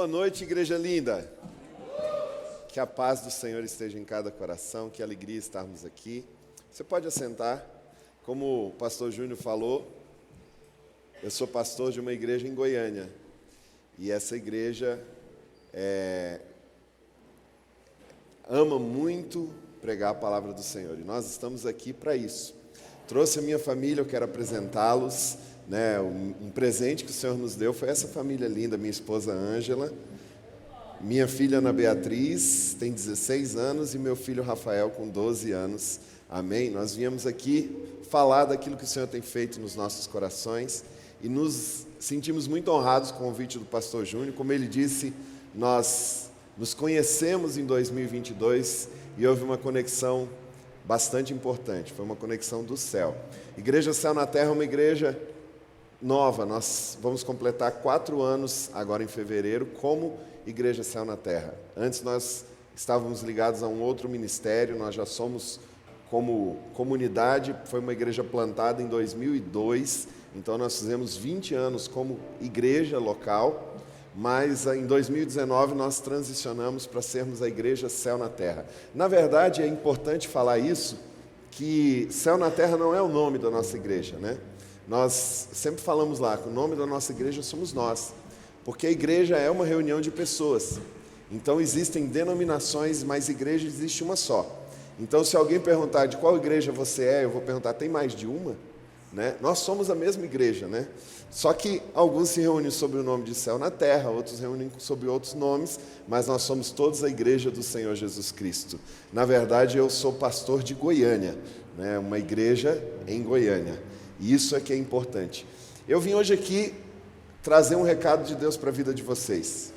Boa noite, igreja linda. Que a paz do Senhor esteja em cada coração, que alegria estarmos aqui. Você pode assentar. Como o pastor Júnior falou, eu sou pastor de uma igreja em Goiânia. E essa igreja ama muito pregar a palavra do Senhor. E nós estamos aqui para isso. Trouxe a minha família, eu quero apresentá-los. Um presente que o Senhor nos deu foi essa família linda, minha esposa Ângela, minha filha Ana Beatriz, tem 16 anos, e meu filho Rafael, com 12 anos. Amém? Nós viemos aqui falar daquilo que o Senhor tem feito nos nossos corações e nos sentimos muito honrados com o convite do pastor Júnior. Como ele disse, nós nos conhecemos em 2022 e houve uma conexão bastante importante, foi uma conexão do céu. Igreja Céu na Terra é uma igreja nova, nós vamos completar 4 anos agora em fevereiro como Igreja Céu na Terra. Antes nós estávamos ligados a um outro ministério, nós já somos como comunidade, foi uma igreja plantada em 2002, então nós fizemos 20 anos como igreja local, mas em 2019 nós transicionamos para sermos a Igreja Céu na Terra. Na verdade é importante falar isso, que Céu na Terra não é o nome da nossa igreja, né? Nós sempre falamos lá que o nome da nossa igreja somos nós, porque a igreja é uma reunião de pessoas. Então existem denominações, mas igreja existe uma só. Então se alguém perguntar de qual igreja você é, eu vou perguntar, tem mais de uma? Né? Nós somos a mesma igreja, né? Só que alguns se reúnem sob o nome de Céu na Terra, outros se reúnem sob outros nomes, mas nós somos todos a igreja do Senhor Jesus Cristo. Na verdade, eu sou pastor de Goiânia, né? Uma igreja em Goiânia. E isso é que é importante. Eu vim hoje aqui trazer um recado de Deus para a vida de vocês.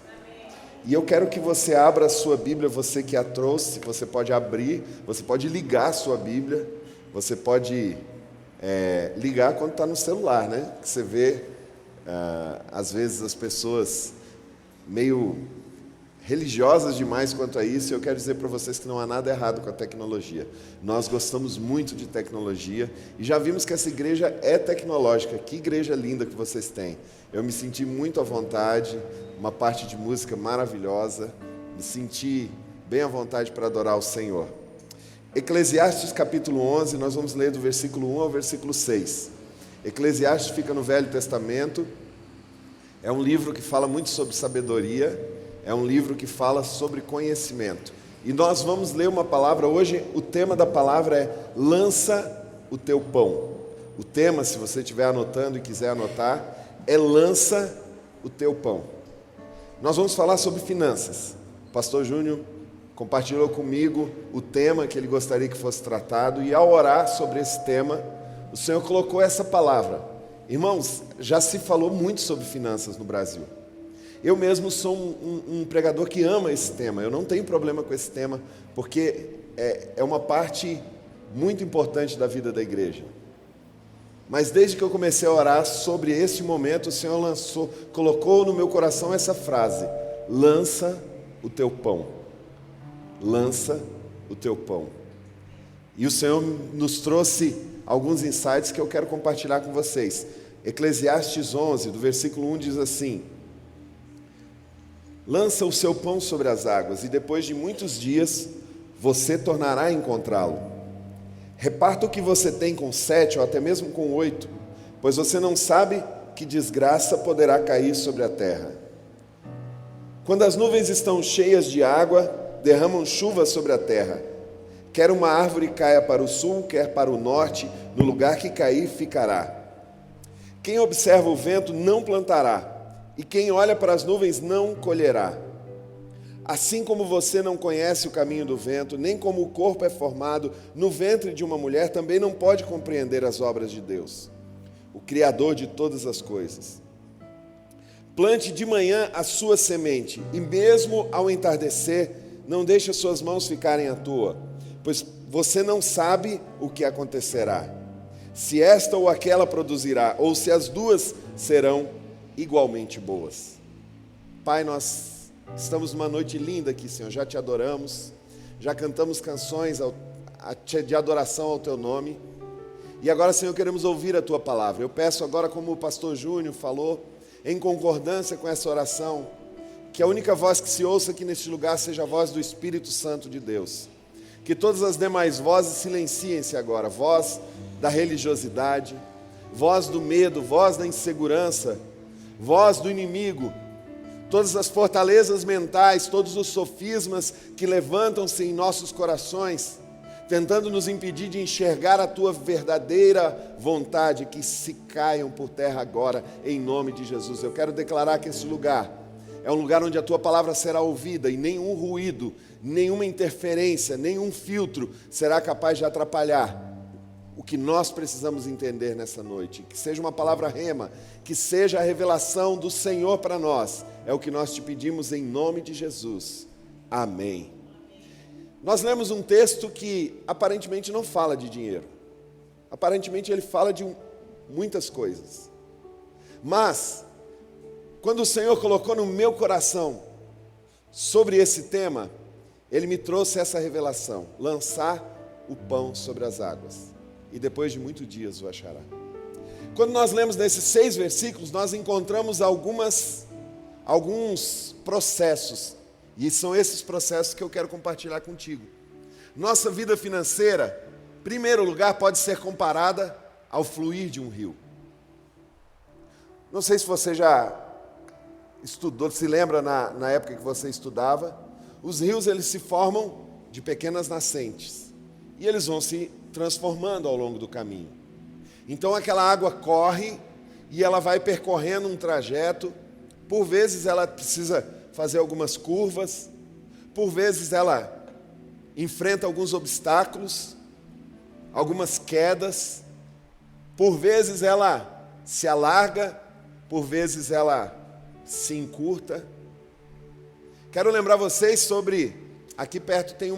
E eu quero que você abra a sua Bíblia, você que a trouxe, você pode abrir, você pode ligar a sua Bíblia, você pode ligar quando está no celular, né? Que você vê, às vezes, as pessoas meio religiosas demais quanto a isso, e eu quero dizer para vocês que não há nada errado com a tecnologia. Nós gostamos muito de tecnologia e já vimos que essa igreja é tecnológica. Que igreja linda que vocês têm. Eu me senti muito à vontade, uma parte de música maravilhosa, me senti bem à vontade para adorar o Senhor. Eclesiastes capítulo 11, nós vamos ler do versículo 1 ao versículo 6. Eclesiastes fica no Velho Testamento, é um livro que fala muito sobre sabedoria, é um livro que fala sobre conhecimento. E nós vamos ler uma palavra, hoje o tema da palavra é lança o teu pão. O tema, se você estiver anotando e quiser anotar, é lança o teu pão. Nós vamos falar sobre finanças. O pastor Júnior compartilhou comigo o tema que ele gostaria que fosse tratado, e ao orar sobre esse tema, o Senhor colocou essa palavra. Irmãos, já se falou muito sobre finanças no Brasil. Eu mesmo sou um pregador que ama esse tema, eu não tenho problema com esse tema, porque é uma parte muito importante da vida da igreja. Mas desde que eu comecei a orar sobre esse momento, o Senhor colocou no meu coração essa frase: lança o teu pão. Lança o teu pão. E o Senhor nos trouxe alguns insights que eu quero compartilhar com vocês. Eclesiastes 11, do versículo 1 diz assim: lança o seu pão sobre as águas, e depois de muitos dias você tornará a encontrá-lo. Reparta o que você tem com 7 ou até mesmo com 8, pois você não sabe que desgraça poderá cair sobre a terra. Quando as nuvens estão cheias de água, derramam chuva sobre a terra. Quer uma árvore caia para o sul, quer para o norte, no lugar que cair ficará. Quem observa o vento não plantará, e quem olha para as nuvens não colherá. Assim como você não conhece o caminho do vento, nem como o corpo é formado no ventre de uma mulher, também não pode compreender as obras de Deus, o Criador de todas as coisas. Plante de manhã a sua semente, e mesmo ao entardecer, não deixe as suas mãos ficarem à toa, pois você não sabe o que acontecerá, se esta ou aquela produzirá, ou se as duas serão igualmente boas. Pai, nós estamos numa noite linda aqui, Senhor, já te adoramos, já cantamos canções de adoração ao teu nome, e agora, Senhor, queremos ouvir a tua palavra. Eu peço agora, como o pastor Júnior falou, em concordância com essa oração, que a única voz que se ouça aqui neste lugar seja a voz do Espírito Santo de Deus. Que todas as demais vozes silenciem-se agora, voz da religiosidade, voz do medo, voz da insegurança, voz do inimigo, todas as fortalezas mentais, todos os sofismas que levantam-se em nossos corações, tentando nos impedir de enxergar a Tua verdadeira vontade, que se caiam por terra agora, em nome de Jesus. Eu quero declarar que esse lugar é um lugar onde a Tua palavra será ouvida e nenhum ruído, nenhuma interferência, nenhum filtro será capaz de atrapalhar o que nós precisamos entender nessa noite. Que seja uma palavra rema, que seja a revelação do Senhor para nós. É o que nós te pedimos em nome de Jesus. Amém. Nós lemos um texto que aparentemente não fala de dinheiro. Aparentemente ele fala de muitas coisas. Mas, quando o Senhor colocou no meu coração sobre esse tema, Ele me trouxe essa revelação: lançar o pão sobre as águas, e depois de muitos dias o achará. Quando nós lemos nesses 6 versículos, nós encontramos alguns processos, e são esses processos que eu quero compartilhar contigo. Nossa vida financeira, em primeiro lugar, pode ser comparada ao fluir de um rio. Não sei se você já estudou, se lembra na época que você estudava, os rios eles se formam de pequenas nascentes e eles vão se transformando ao longo do caminho. Então aquela água corre e ela vai percorrendo um trajeto, por vezes ela precisa fazer algumas curvas, por vezes ela enfrenta alguns obstáculos, algumas quedas, por vezes ela se alarga, por vezes ela se encurta. Quero lembrar vocês sobre, aqui perto tem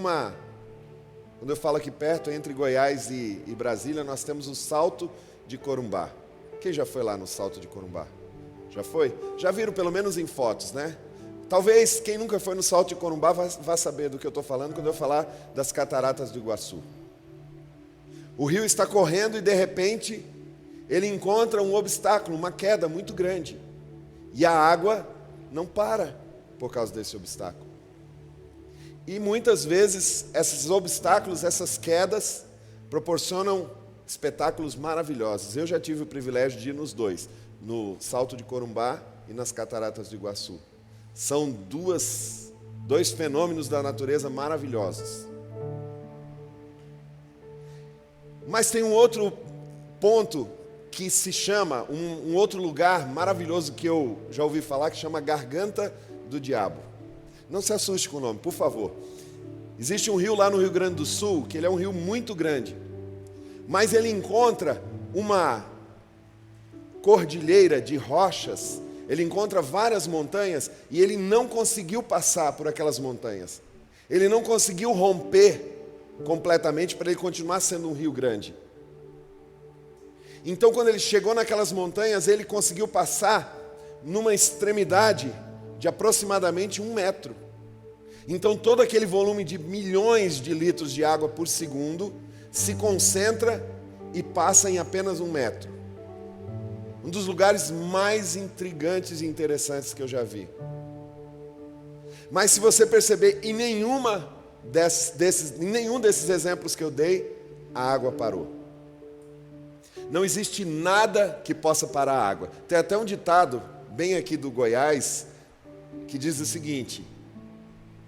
quando eu falo aqui perto, entre Goiás e Brasília, nós temos o Salto de Corumbá. Quem já foi lá no Salto de Corumbá? Já foi? Já viram pelo menos em fotos, né? Talvez quem nunca foi no Salto de Corumbá vá saber do que eu estou falando quando eu falar das Cataratas do Iguaçu. O rio está correndo e de repente ele encontra um obstáculo, uma queda muito grande. E a água não para por causa desse obstáculo. E muitas vezes esses obstáculos, essas quedas, proporcionam espetáculos maravilhosos. Eu já tive o privilégio de ir nos dois, no Salto de Corumbá e nas Cataratas do Iguaçu. São dois fenômenos da natureza maravilhosos. Mas tem um outro ponto que se chama, um outro lugar maravilhoso que eu já ouvi falar, que chama Garganta do Diabo. Não se assuste com o nome, por favor. Existe um rio lá no Rio Grande do Sul, que ele é um rio muito grande, mas ele encontra uma cordilheira de rochas, ele encontra várias montanhas, e ele não conseguiu passar por aquelas montanhas. Ele não conseguiu romper completamente para ele continuar sendo um rio grande. Então, quando ele chegou naquelas montanhas, ele conseguiu passar numa extremidade de aproximadamente 1 metro. Então, todo aquele volume de milhões de litros de água por segundo se concentra e passa em apenas 1 metro. Um dos lugares mais intrigantes e interessantes que eu já vi. Mas se você perceber, em nenhum desses exemplos que eu dei, a água parou. Não existe nada que possa parar a água. Tem até um ditado, bem aqui do Goiás, que diz o seguinte,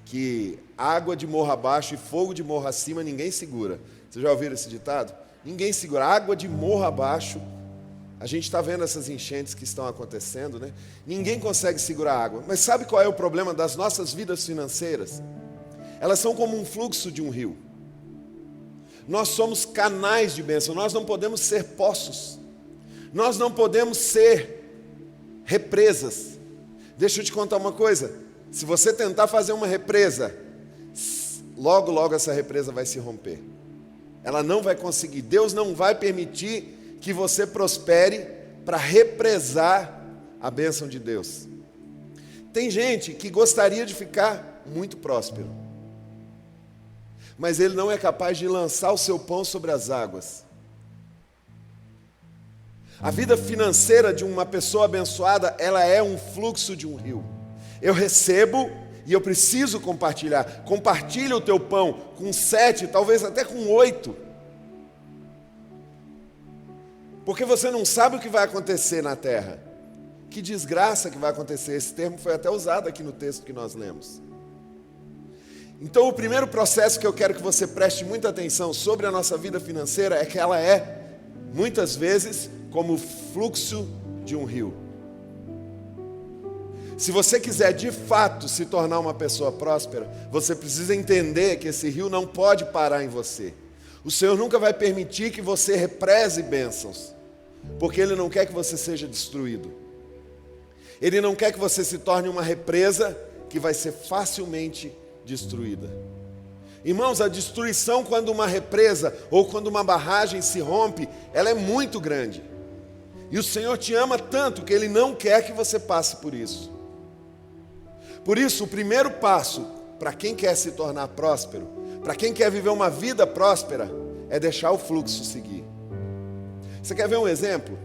que água de morro abaixo e fogo de morro acima ninguém segura. Vocês já ouviram esse ditado? Ninguém segura. Água de morro abaixo, a gente está vendo essas enchentes que estão acontecendo, né? Ninguém consegue segurar a água. Mas sabe qual é o problema das nossas vidas financeiras? Elas são como um fluxo de um rio. Nós somos canais de bênção, nós não podemos ser poços, nós não podemos ser represas. Deixa eu te contar uma coisa, se você tentar fazer uma represa, logo, logo essa represa vai se romper. Ela não vai conseguir, Deus não vai permitir que você prospere para represar a bênção de Deus. Tem gente que gostaria de ficar muito próspero, mas ele não é capaz de lançar o seu pão sobre as águas. A vida financeira de uma pessoa abençoada, ela é um fluxo de um rio. Eu recebo e eu preciso compartilhar. Compartilha o teu pão com 7, talvez até com 8. Porque você não sabe o que vai acontecer na terra. Que desgraça que vai acontecer. Esse termo foi até usado aqui no texto que nós lemos. Então o primeiro processo que eu quero que você preste muita atenção sobre a nossa vida financeira é que ela é, muitas vezes, como o fluxo de um rio. Se você quiser de fato se tornar uma pessoa próspera, você precisa entender que esse rio não pode parar em você. O Senhor nunca vai permitir que você represe bênçãos, porque Ele não quer que você seja destruído. Ele não quer que você se torne uma represa que vai ser facilmente destruída. Irmãos, a destruição quando uma represa ou quando uma barragem se rompe, ela é muito grande. E o Senhor te ama tanto que Ele não quer que você passe por isso. Por isso, o primeiro passo para quem quer se tornar próspero, para quem quer viver uma vida próspera, é deixar o fluxo seguir. Você quer ver um exemplo?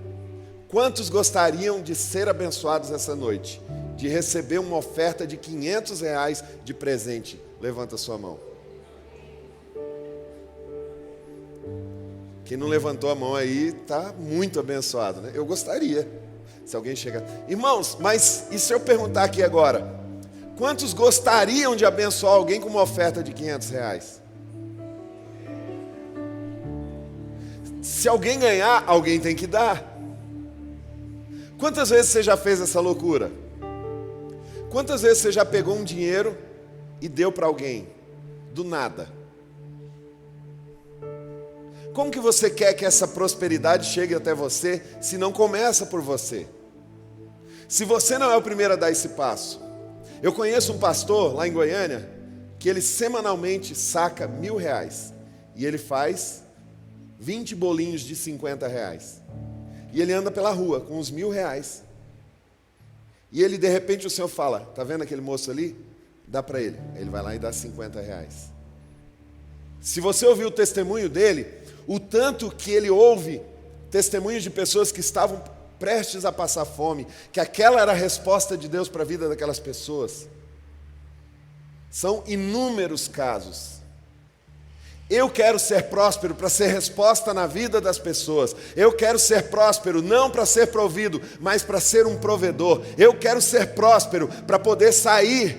Quantos gostariam de ser abençoados essa noite? De receber uma oferta de R$500 de presente? Levanta a sua mão. Quem não levantou a mão aí está muito abençoado, né? Eu gostaria, se alguém chegar. Irmãos, mas e se eu perguntar aqui agora? Quantos gostariam de abençoar alguém com uma oferta de R$500? Se alguém ganhar, alguém tem que dar. Quantas vezes você já fez essa loucura? Quantas vezes você já pegou um dinheiro e deu para alguém? Do nada. Como que você quer que essa prosperidade chegue até você, se não começa por você? Se você não é o primeiro a dar esse passo. Eu conheço um pastor lá em Goiânia, que ele semanalmente saca R$1.000. E ele faz 20 bolinhos de R$50. E ele anda pela rua com uns R$1.000. E ele, de repente, o Senhor fala, tá vendo aquele moço ali? Dá para ele. Ele vai lá e dá R$50. Se você ouvir o testemunho dele, o tanto que ele ouve testemunhos de pessoas que estavam prestes a passar fome, que aquela era a resposta de Deus para a vida daquelas pessoas. São inúmeros casos. Eu quero ser próspero para ser resposta na vida das pessoas. Eu quero ser próspero não para ser provido, mas para ser um provedor. Eu quero ser próspero para poder sair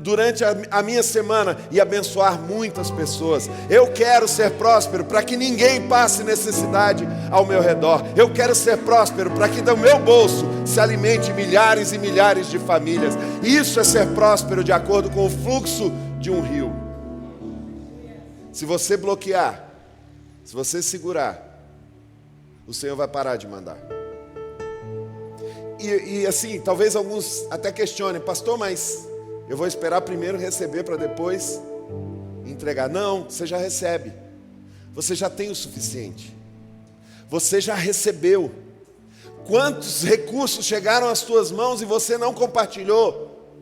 durante a minha semana e abençoar muitas pessoas. Eu quero ser próspero para que ninguém passe necessidade ao meu redor. Eu quero ser próspero para que do meu bolso se alimente milhares e milhares de famílias. Isso é ser próspero de acordo com o fluxo de um rio. Se você bloquear, se você segurar, o Senhor vai parar de mandar. E assim, talvez alguns até questionem, pastor, mas eu vou esperar primeiro receber para depois entregar. Não, você já recebe. Você já tem o suficiente. Você já recebeu. Quantos recursos chegaram às tuas mãos e você não compartilhou?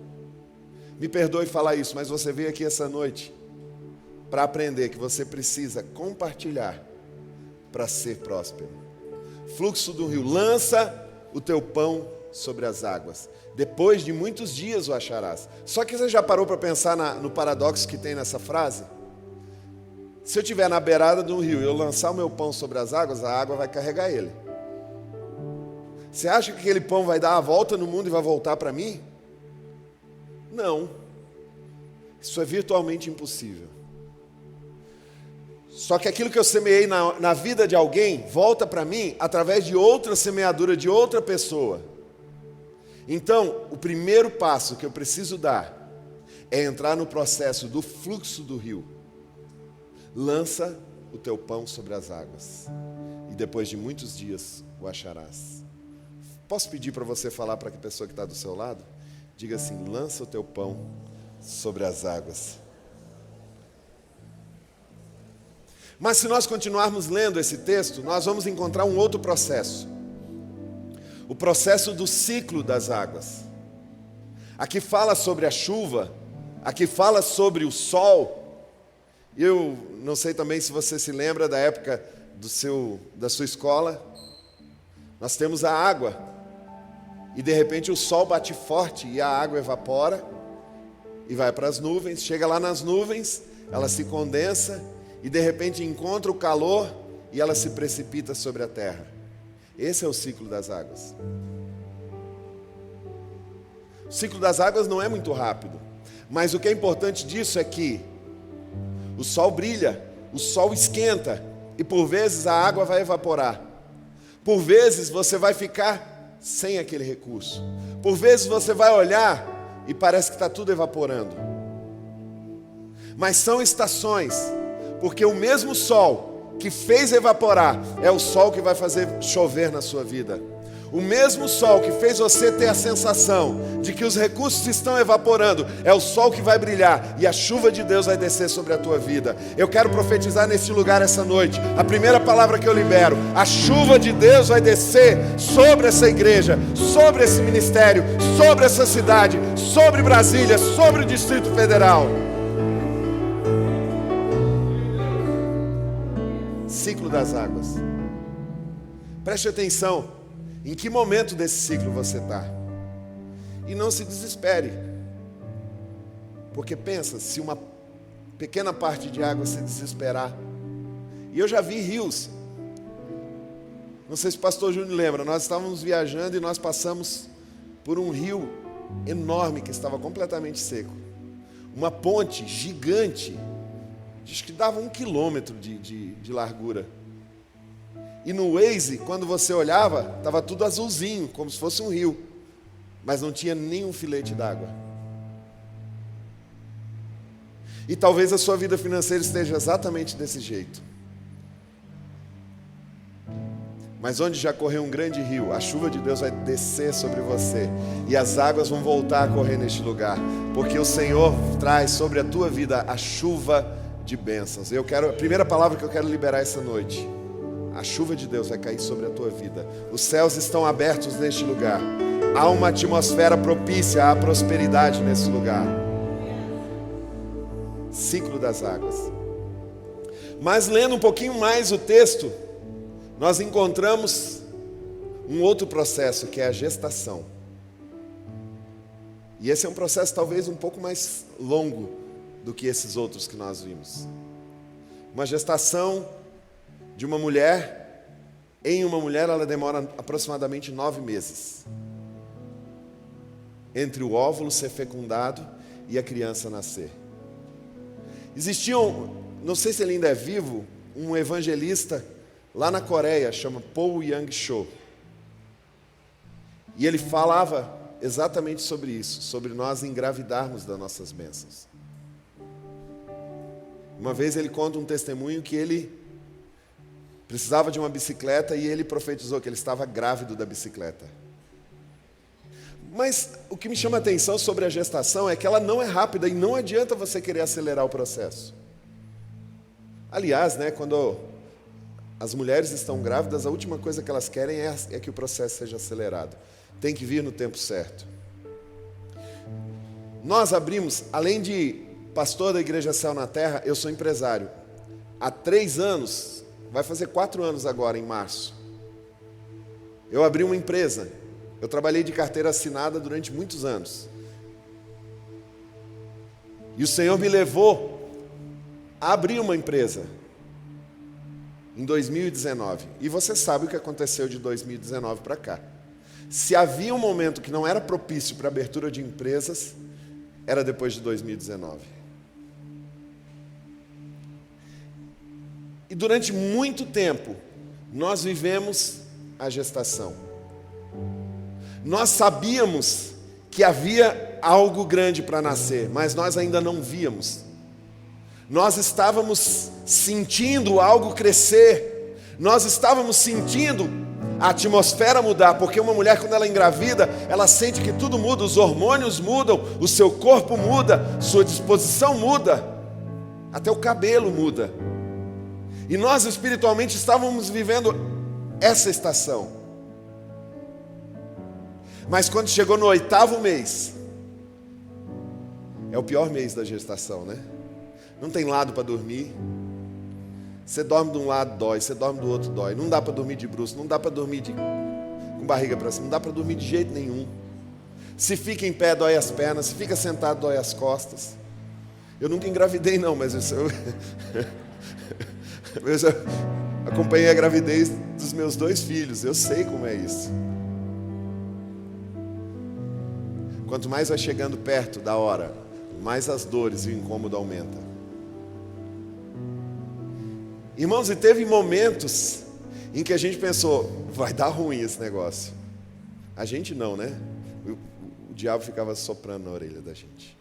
Me perdoe falar isso, mas você veio aqui essa noite para aprender que você precisa compartilhar para ser próspero. Fluxo do rio, lança o teu pão sobre as águas. Depois de muitos dias o acharás. Só que você já parou para pensar no paradoxo que tem nessa frase? Se eu estiver na beirada de um rio e eu lançar o meu pão sobre as águas, a água vai carregar ele. Você acha que aquele pão vai dar a volta no mundo e vai voltar para mim? Não. Isso é virtualmente impossível. Só que aquilo que eu semeei na vida de alguém, volta para mim através de outra semeadura de outra pessoa. Então, o primeiro passo que eu preciso dar é entrar no processo do fluxo do rio. Lança o teu pão sobre as águas, e depois de muitos dias o acharás. Posso pedir para você falar para a pessoa que está do seu lado? Diga assim, lança o teu pão sobre as águas. Mas se nós continuarmos lendo esse texto, nós vamos encontrar um outro processo. O processo do ciclo das águas. Aqui fala sobre a chuva, aqui fala sobre o sol. Eu não sei também se você se lembra da época da sua escola. Nós temos a água. e de repente o sol bate forte e a água evapora e vai para as nuvens. Chega lá nas nuvens, ela se condensa e de repente encontra o calor e ela se precipita sobre a terra. Esse é o ciclo das águas. O ciclo das águas não é muito rápido, mas o que é importante disso é que o sol brilha, o sol esquenta e por vezes a água vai evaporar. Por vezes você vai ficar sem aquele recurso. Por vezes você vai olhar e parece que está tudo evaporando. Mas são estações, porque o mesmo sol que fez evaporar é o sol que vai fazer chover na sua vida. O mesmo sol que fez você ter a sensação de que os recursos estão evaporando é o sol que vai brilhar e a chuva de Deus vai descer sobre a tua vida. Eu quero profetizar neste lugar essa noite. A primeira palavra que eu libero: a chuva de Deus vai descer sobre essa igreja, sobre esse ministério, sobre essa cidade, sobre Brasília, sobre o Distrito Federal. Ciclo das águas. Preste atenção. Em que momento desse ciclo você está? E não se desespere. Porque pensa, se uma pequena parte de água se desesperar. E eu já vi rios. Não sei se o pastor Júnior lembra, nós estávamos viajando e nós passamos por um rio enorme que estava completamente seco. Uma ponte gigante, acho que dava 1 quilômetro de largura. E no Waze, quando você olhava, estava tudo azulzinho, como se fosse um rio. Mas não tinha nenhum filete d'água. E talvez a sua vida financeira esteja exatamente desse jeito. Mas onde já correu um grande rio, a chuva de Deus vai descer sobre você. E as águas vão voltar a correr neste lugar. Porque o Senhor traz sobre a tua vida a chuva de bênçãos. A primeira palavra que eu quero liberar essa noite: a chuva de Deus vai cair sobre a tua vida. Os céus estão abertos neste lugar. Há uma atmosfera propícia à prosperidade nesse lugar. Ciclo das águas. Mas lendo um pouquinho mais o texto, nós encontramos um outro processo, que é a gestação. E esse é um processo talvez um pouco mais longo do que esses outros que nós vimos. Uma gestação de uma mulher, em uma mulher ela demora aproximadamente 9 meses. Entre o óvulo ser fecundado e a criança nascer. Existiam, não sei se ele ainda é vivo, um evangelista lá na Coreia, chama Paul Yang-cho. E ele falava exatamente sobre isso, sobre nós engravidarmos das nossas bênçãos. Uma vez ele conta um testemunho que ele precisava de uma bicicleta e ele profetizou que ele estava grávido da bicicleta. Mas o que me chama a atenção sobre a gestação é que ela não é rápida e não adianta você querer acelerar o processo. Aliás, quando as mulheres estão grávidas, a última coisa que elas querem é que o processo seja acelerado. Tem que vir no tempo certo. Nós abrimos, além de pastor da Igreja Céu na Terra, eu sou empresário. Há 3 anos, vai fazer 4 anos agora, em março. Eu abri uma empresa. Eu trabalhei de carteira assinada durante muitos anos. E o Senhor me levou a abrir uma empresa em 2019. E você sabe o que aconteceu de 2019 para cá. Se havia um momento que não era propício para a abertura de empresas, era depois de 2019. E durante muito tempo, nós vivemos a gestação. Nós sabíamos que havia algo grande para nascer, mas nós ainda não víamos. Nós estávamos sentindo algo crescer. Nós estávamos sentindo a atmosfera mudar, porque uma mulher, quando ela engravida, ela sente que tudo muda, os hormônios mudam, o seu corpo muda, sua disposição muda, até o cabelo muda. E nós espiritualmente estávamos vivendo essa estação. Mas quando chegou no 8º mês, é o pior mês da gestação, né? Não tem lado para dormir. Você dorme de um lado, dói. Você dorme do outro, dói. Não dá para dormir de bruços, não dá para dormir com barriga para cima, não dá para dormir de jeito nenhum. Se fica em pé, dói as pernas, se fica sentado, dói as costas. Eu nunca engravidei não, mas eu já acompanhei a gravidez dos meus 2 filhos, eu sei como é isso. Quanto mais vai chegando perto da hora, mais as dores e o incômodo aumenta. Irmãos, e teve momentos em que a gente pensou, vai dar ruim esse negócio. A gente não, né? O diabo ficava soprando na orelha da gente.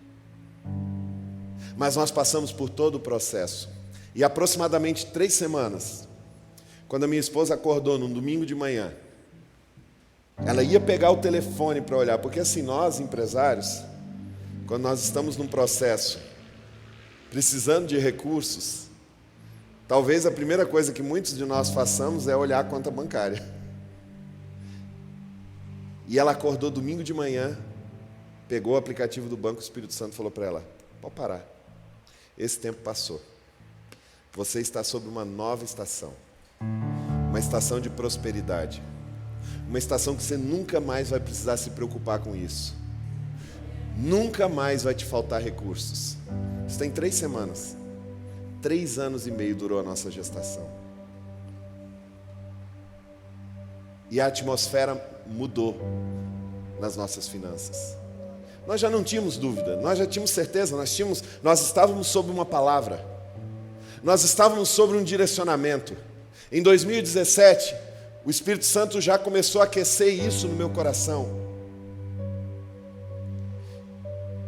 Mas nós passamos por todo o processo. E aproximadamente 3 semanas, quando a minha esposa acordou num domingo de manhã, ela ia pegar o telefone para olhar, porque assim, nós empresários, quando nós estamos num processo, precisando de recursos, talvez a primeira coisa que muitos de nós façamos é olhar a conta bancária. E ela acordou domingo de manhã, pegou o aplicativo do banco, o Espírito Santo falou para ela, pode parar, esse tempo passou. Você está sob uma nova estação, uma estação de prosperidade, uma estação que você nunca mais vai precisar se preocupar com isso. Nunca mais vai te faltar recursos. Isso tem 3 semanas. 3 anos e meio durou a nossa gestação. E a atmosfera mudou nas nossas finanças. Nós já não tínhamos dúvida, nós já tínhamos certeza, nós estávamos sob uma palavra. Nós estávamos sobre um direcionamento. Em 2017, o Espírito Santo já começou a aquecer isso no meu coração.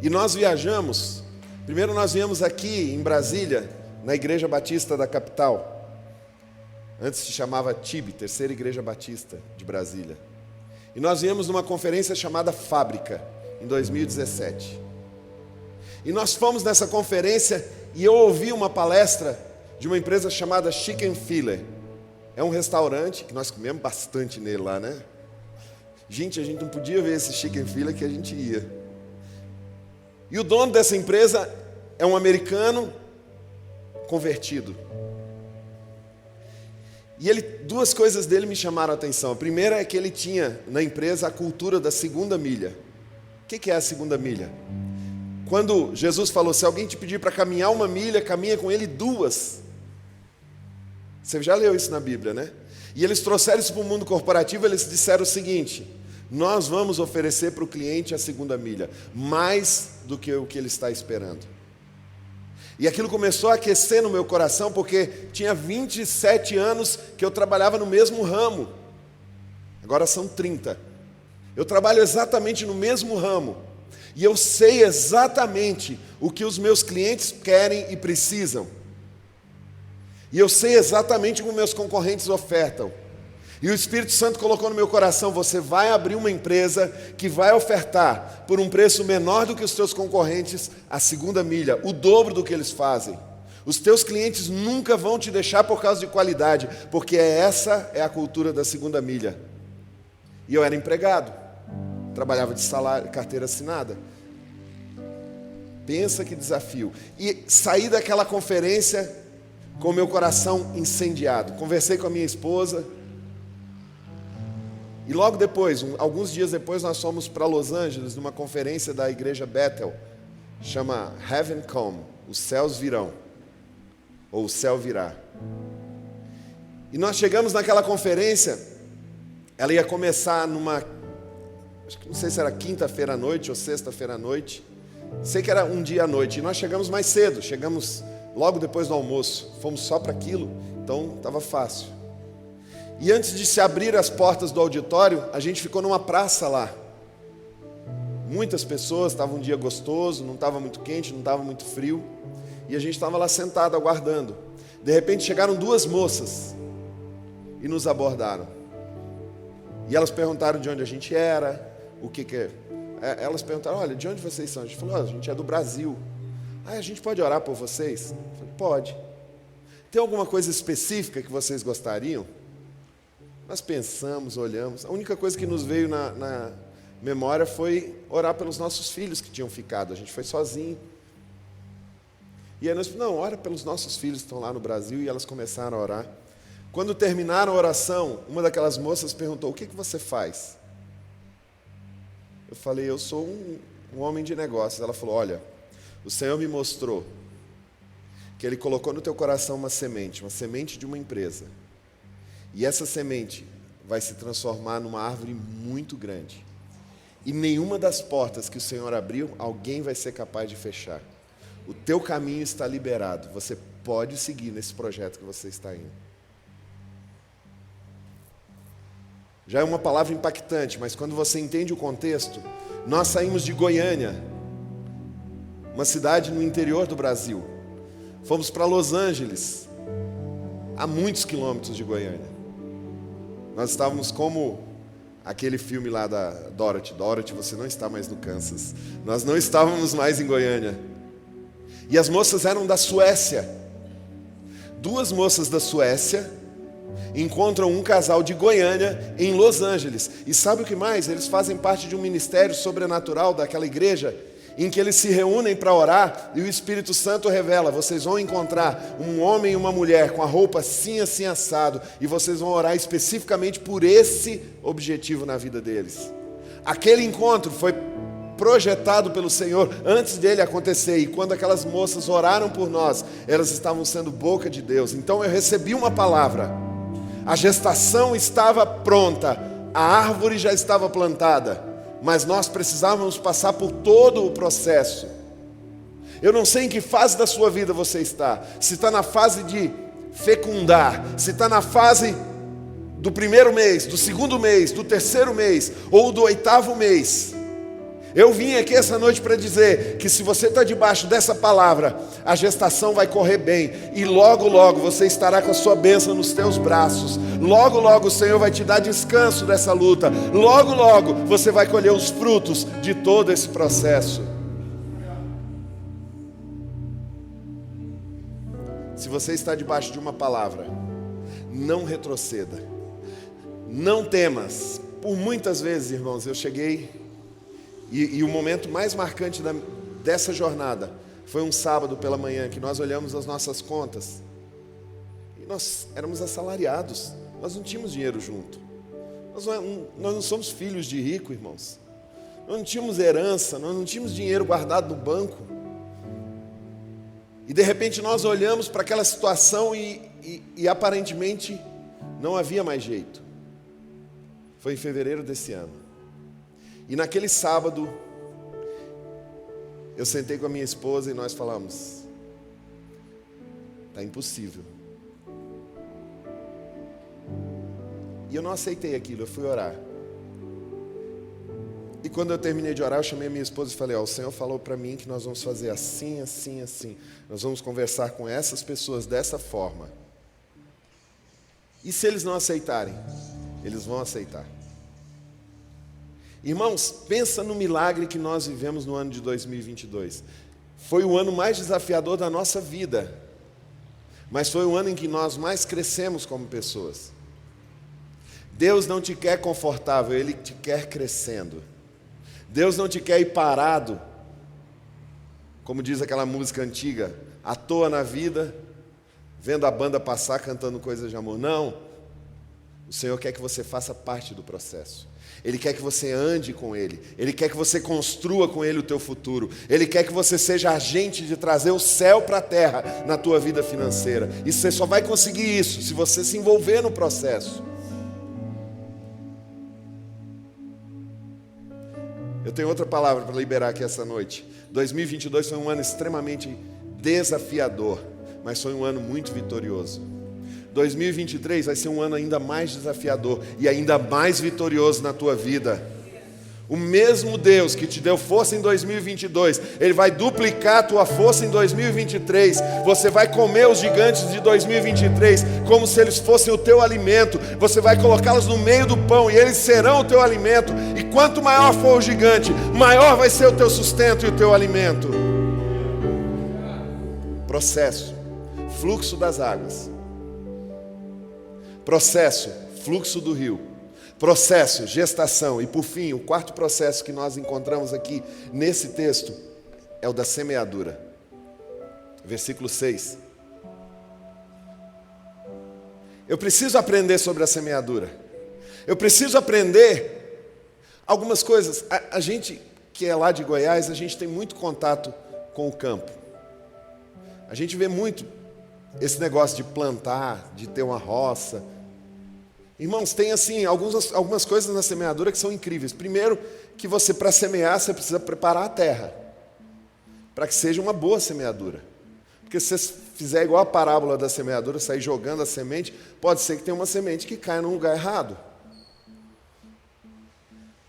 E nós viajamos. Primeiro nós viemos aqui em Brasília, na Igreja Batista da capital. Antes se chamava TIB, Terceira Igreja Batista de Brasília. E nós viemos numa conferência chamada Fábrica, em 2017. E nós fomos nessa conferência e eu ouvi uma palestra de uma empresa chamada Chicken Filet. É um restaurante que nós comemos bastante nele lá, né? Gente, a gente não podia ver esse Chicken Filet que a gente ia. E o dono dessa empresa é um americano convertido. E 2 coisas dele me chamaram a atenção. A primeira é que ele tinha na empresa a cultura da 2ª milha. O que é a 2ª milha? Quando Jesus falou, se alguém te pedir para caminhar 1 milha, caminha com ele 2. Você já leu isso na Bíblia, né? E eles trouxeram isso para o mundo corporativo, eles disseram o seguinte, nós vamos oferecer para o cliente a 2ª milha, mais do que o que ele está esperando. E aquilo começou a aquecer no meu coração, porque tinha 27 anos que eu trabalhava no mesmo ramo. Agora são 30. Eu trabalho exatamente no mesmo ramo. E eu sei exatamente o que os meus clientes querem e precisam. E eu sei exatamente como meus concorrentes ofertam. E o Espírito Santo colocou no meu coração, você vai abrir uma empresa que vai ofertar por um preço menor do que os teus concorrentes a 2ª milha, o dobro do que eles fazem. Os teus clientes nunca vão te deixar por causa de qualidade, porque essa é a cultura da 2ª milha. E eu era empregado, trabalhava de salário, carteira assinada. Pensa que desafio. E saí daquela conferência com o meu coração incendiado. Conversei com a minha esposa. E logo depois, alguns dias depois, nós fomos para Los Angeles, numa conferência da igreja Bethel, chama Heaven Come, os céus virão, ou o céu virá. E nós chegamos naquela conferência, ela ia começar acho que não sei se era quinta-feira à noite ou sexta-feira à noite, sei que era um dia à noite, e nós chegamos mais cedo, chegamos logo depois do almoço, fomos só para aquilo, então estava fácil. E antes de se abrir as portas do auditório, a gente ficou numa praça lá. Muitas pessoas, estava um dia gostoso, não estava muito quente, não estava muito frio. E a gente estava lá sentado, aguardando. De repente chegaram 2 moças e nos abordaram. E elas perguntaram de onde a gente era, o que é. Elas perguntaram, olha, de onde vocês são? A gente falou, a gente é do Brasil. A gente pode orar por vocês? Eu falei, pode. Tem alguma coisa específica que vocês gostariam? Nós pensamos, olhamos, a única coisa que nos veio na memória foi orar pelos nossos filhos que tinham ficado, a gente foi sozinho. E aí nós falamos, não, ora pelos nossos filhos que estão lá no Brasil, e elas começaram a orar. Quando terminaram a oração, uma daquelas moças perguntou: o que você faz? Eu falei: eu sou um homem de negócios. Ela falou: olha, o Senhor me mostrou que Ele colocou no teu coração uma semente de uma empresa. E essa semente vai se transformar numa árvore muito grande. E nenhuma das portas que o Senhor abriu, alguém vai ser capaz de fechar. O teu caminho está liberado. Você pode seguir nesse projeto que você está indo. Já é uma palavra impactante, mas quando você entende o contexto, nós saímos de Goiânia, uma cidade no interior do Brasil. Fomos para Los Angeles, a muitos quilômetros de Goiânia. Nós estávamos como aquele filme lá da Dorothy. Dorothy, você não está mais no Kansas. Nós não estávamos mais em Goiânia. E as moças eram da Suécia. 2 moças da Suécia encontram um casal de Goiânia em Los Angeles. E sabe o que mais? Eles fazem parte de um ministério sobrenatural daquela igreja, em que eles se reúnem para orar, e o Espírito Santo revela: vocês vão encontrar um homem e uma mulher com a roupa assim, assim, assado, e vocês vão orar especificamente por esse objetivo na vida deles. Aquele encontro foi projetado pelo Senhor antes dele acontecer, e quando aquelas moças oraram por nós, elas estavam sendo boca de Deus. Então eu recebi uma palavra: a gestação estava pronta, a árvore já estava plantada, mas nós precisávamos passar por todo o processo. Eu não sei em que fase da sua vida você está, se está na fase de fecundar, se está na fase do 1º mês, do 2º mês, do 3º mês, ou do 8º mês. Eu vim aqui essa noite para dizer que se você está debaixo dessa palavra, a gestação vai correr bem, e logo logo você estará com a sua bênção nos teus braços. Logo logo o Senhor vai te dar descanso dessa luta. Logo logo você vai colher os frutos de todo esse processo. Se você está debaixo de uma palavra, não retroceda, não temas. Por muitas vezes, irmãos, eu cheguei e o momento mais marcante dessa jornada foi um sábado pela manhã, que nós olhamos as nossas contas e nós éramos assalariados, nós não tínhamos dinheiro junto. Nós não somos filhos de rico, irmãos. Nós não tínhamos herança, nós não tínhamos dinheiro guardado no banco. E de repente nós olhamos para aquela situação e aparentemente não havia mais jeito. Foi em fevereiro desse ano. E naquele sábado, eu sentei com a minha esposa e nós falamos: está impossível. E eu não aceitei aquilo, eu fui orar. E quando eu terminei de orar, eu chamei a minha esposa e falei: o Senhor falou para mim que nós vamos fazer assim, assim, assim. Nós vamos conversar com essas pessoas dessa forma. E se eles não aceitarem? Eles vão aceitar. Irmãos, pensa no milagre que nós vivemos no ano de 2022. Foi o ano mais desafiador da nossa vida, mas foi o ano em que nós mais crescemos como pessoas. Deus não te quer confortável, Ele te quer crescendo. Deus não te quer ir parado, como diz aquela música antiga, à toa na vida, vendo a banda passar cantando coisas de amor. Não, o Senhor quer que você faça parte do processo. Ele quer que você ande com Ele. Ele quer que você construa com Ele o teu futuro. Ele quer que você seja agente de trazer o céu para a terra na tua vida financeira. E você só vai conseguir isso se você se envolver no processo. Eu tenho outra palavra para liberar aqui essa noite. 2022 foi um ano extremamente desafiador, mas foi um ano muito vitorioso. 2023 vai ser um ano ainda mais desafiador e ainda mais vitorioso na tua vida. O mesmo Deus que te deu força em 2022, Ele vai duplicar a tua força em 2023. Você vai comer os gigantes de 2023 como se eles fossem o teu alimento. Você vai colocá-los no meio do pão e eles serão o teu alimento. E quanto maior for o gigante, maior vai ser o teu sustento e o teu alimento. Processo, fluxo das águas. Processo, fluxo do rio. Processo, gestação. E por fim, o quarto processo que nós encontramos aqui nesse texto é o da semeadura. Versículo 6. Eu preciso aprender sobre a semeadura. Eu preciso aprender algumas coisas. A gente que é lá de Goiás, a gente tem muito contato com o campo. A gente vê muito esse negócio de plantar, de ter uma roça. Irmãos, tem assim algumas coisas na semeadura que são incríveis. Primeiro, que você, para semear, você precisa preparar a terra, para que seja uma boa semeadura. Porque se você fizer igual a parábola da semeadura, sair jogando a semente, pode ser que tenha uma semente que caia num lugar errado.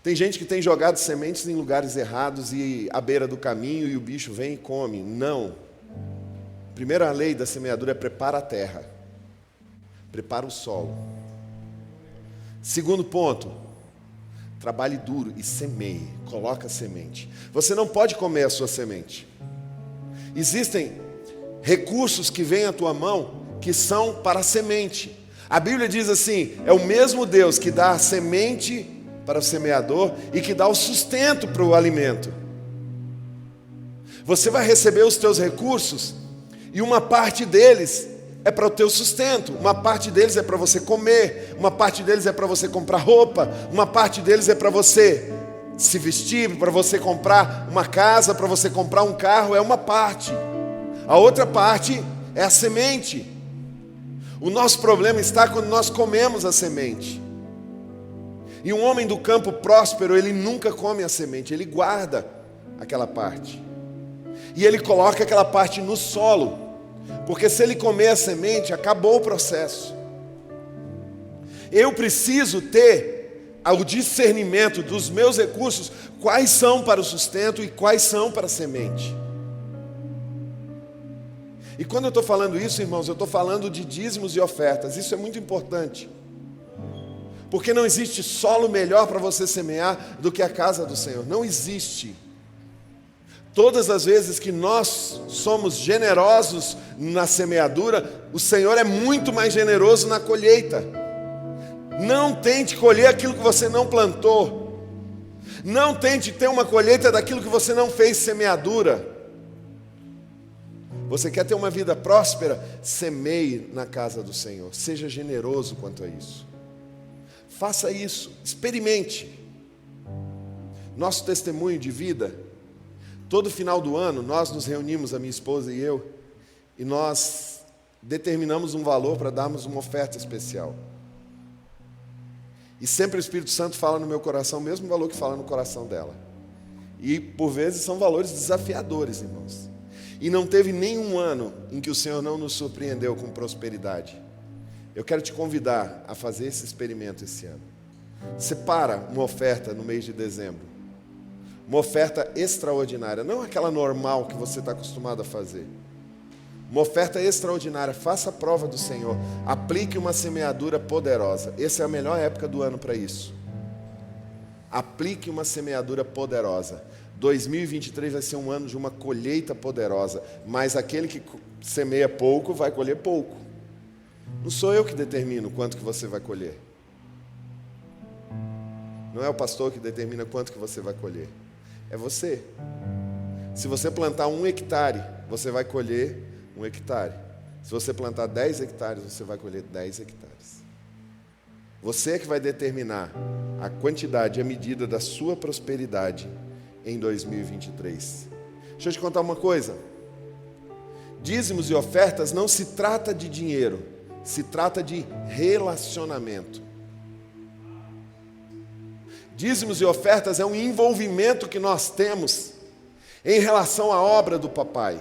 Tem gente que tem jogado sementes em lugares errados e à beira do caminho e o bicho vem e come. Não. Primeira lei da semeadura é prepara a terra. Prepara o solo. Segundo ponto, trabalhe duro e semeie. Coloca a semente. Você não pode comer a sua semente. Existem recursos que vêm à tua mão que são para a semente. A Bíblia diz assim, é o mesmo Deus que dá a semente para o semeador e que dá o sustento para o alimento. Você vai receber os teus recursos e uma parte deles é para o teu sustento, uma parte deles é para você comer, uma parte deles é para você comprar roupa, uma parte deles é para você se vestir, para você comprar uma casa, para você comprar um carro, é uma parte. A outra parte é a semente. O nosso problema está quando nós comemos a semente. E um homem do campo próspero, ele nunca come a semente, ele guarda aquela parte. E ele coloca aquela parte no solo, porque se ele comer a semente, acabou o processo. Eu preciso ter o discernimento dos meus recursos, quais são para o sustento e quais são para a semente. E quando eu estou falando isso, irmãos, eu estou falando de dízimos e ofertas, isso é muito importante. Porque não existe solo melhor para você semear do que a casa do Senhor. Não existe. Todas as vezes que nós somos generosos na semeadura, o Senhor é muito mais generoso na colheita. Não tente colher aquilo que você não plantou. Não tente ter uma colheita daquilo que você não fez semeadura. Você quer ter uma vida próspera? Semeie na casa do Senhor. Seja generoso quanto a isso. Faça isso, experimente. Nosso testemunho de vida, todo final do ano, nós nos reunimos, a minha esposa e eu, e nós determinamos um valor para darmos uma oferta especial. E sempre o Espírito Santo fala no meu coração o mesmo valor que fala no coração dela. E por vezes são valores desafiadores, irmãos. E não teve nenhum ano em que o Senhor não nos surpreendeu com prosperidade. Eu quero te convidar a fazer esse experimento esse ano. Separa uma oferta no mês de dezembro. Uma oferta extraordinária, não aquela normal que você está acostumado a fazer. Uma oferta extraordinária, faça a prova do Senhor. Aplique uma semeadura poderosa. Essa é a melhor época do ano para isso. Aplique uma semeadura poderosa. 2023 vai ser um ano de uma colheita poderosa. Mas aquele que semeia pouco vai colher pouco. Não sou eu que determino quanto que você vai colher. Não é o pastor que determina quanto que você vai colher. É você. Se você plantar 1 hectare, você vai colher 1 hectare. Se você plantar 10 hectares, você vai colher 10 hectares. Você é que vai determinar a quantidade e a medida da sua prosperidade em 2023. Deixa eu te contar uma coisa. Dízimos e ofertas não se trata de dinheiro, se trata de relacionamento. Dízimos e ofertas é um envolvimento que nós temos em relação à obra do papai.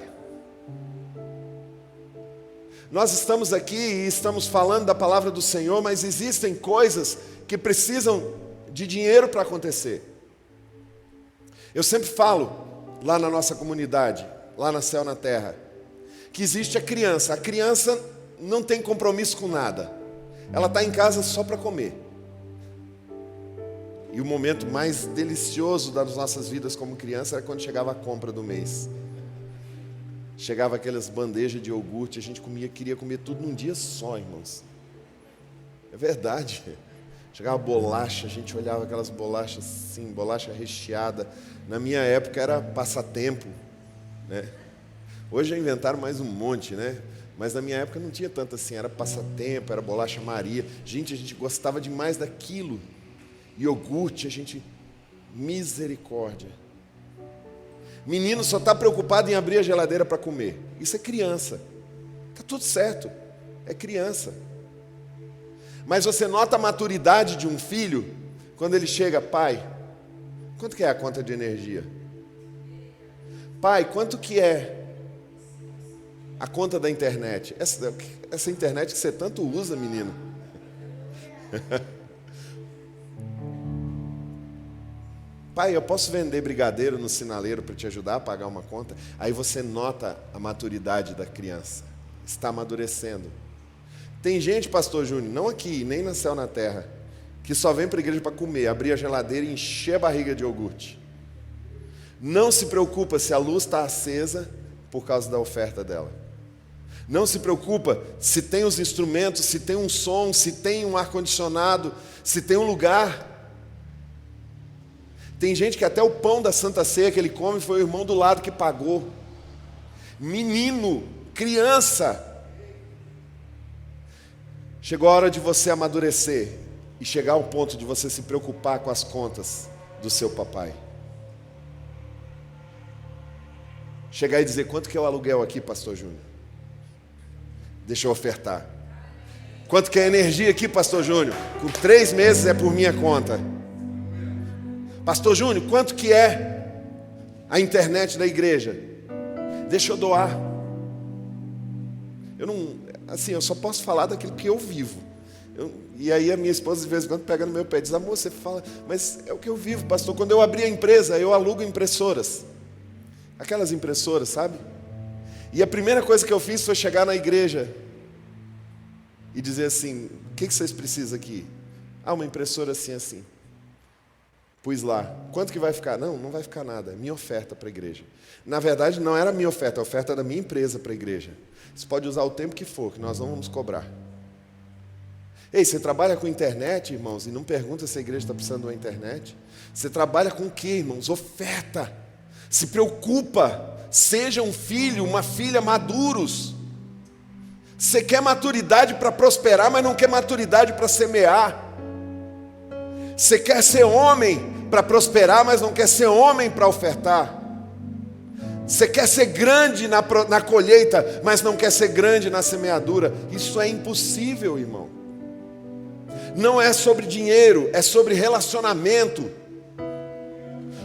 Nós estamos aqui e estamos falando da palavra do Senhor, mas existem coisas que precisam de dinheiro para acontecer. Eu sempre falo lá na nossa comunidade, lá na Céu na Terra, que existe a criança. A criança não tem compromisso com nada. Ela está em casa só para comer. E o momento mais delicioso das nossas vidas como criança era quando chegava a compra do mês. Chegava aquelas bandejas de iogurte, a gente queria comer tudo num dia só, irmãos. É verdade. Chegava bolacha, a gente olhava aquelas bolachas assim, bolacha recheada. Na minha época era passatempo, né? Hoje já inventaram mais um monte, né? Mas na minha época não tinha tanto assim, era passatempo, era bolacha Maria. Gente, a gente gostava demais daquilo. Iogurte, a gente... Misericórdia. Menino só está preocupado em abrir a geladeira para comer. Isso é criança. Está tudo certo. É criança. Mas você nota a maturidade de um filho quando ele chega: pai, quanto que é a conta de energia? Pai, quanto que é a conta da internet? Essa internet que você tanto usa, menino. Pai, eu posso vender brigadeiro no sinaleiro para te ajudar a pagar uma conta? Aí você nota a maturidade da criança. Está amadurecendo. Tem gente, pastor Júnior, não aqui, nem na Céu na Terra, que só vem para a igreja para comer, abrir a geladeira e encher a barriga de iogurte. Não se preocupa se a luz está acesa por causa da oferta dela. Não se preocupa se tem os instrumentos, se tem um som, se tem um ar-condicionado, se tem um lugar. Tem gente que até o pão da Santa Ceia que ele come foi o irmão do lado que pagou. Menino, criança. Chegou a hora de você amadurecer e chegar ao ponto de você se preocupar com as contas do seu papai. Chegar e dizer: quanto que é o aluguel aqui, pastor Júnior? Deixa eu ofertar. Quanto que é a energia aqui, pastor Júnior? Com 3 meses é por minha conta. Pastor Júnior, quanto que é a internet da igreja? Deixa eu doar. Eu só posso falar daquilo que eu vivo. E aí a minha esposa de vez em quando pega no meu pé e diz: amor, você fala, mas é o que eu vivo, pastor. Quando eu abri a empresa, eu alugo impressoras. Aquelas impressoras, sabe? E a primeira coisa que eu fiz foi chegar na igreja e dizer assim: o que vocês precisam aqui? Uma impressora assim, assim. Pus lá. Quanto que vai ficar? Não vai ficar nada. É minha oferta para a igreja. Na verdade, não era minha oferta, a oferta da minha empresa para a igreja. Você pode usar o tempo que for, que nós não vamos cobrar. Ei, você trabalha com internet, irmãos, e não pergunta se a igreja está precisando de uma internet? Você trabalha com o quê, irmãos? Oferta. Se preocupa. Seja um filho, uma filha maduros. Você quer maturidade para prosperar, mas não quer maturidade para semear. Você quer ser homem para prosperar, mas não quer ser homem para ofertar. Você quer ser grande na colheita, mas não quer ser grande na semeadura. Isso é impossível, irmão. Não é sobre dinheiro, é sobre relacionamento.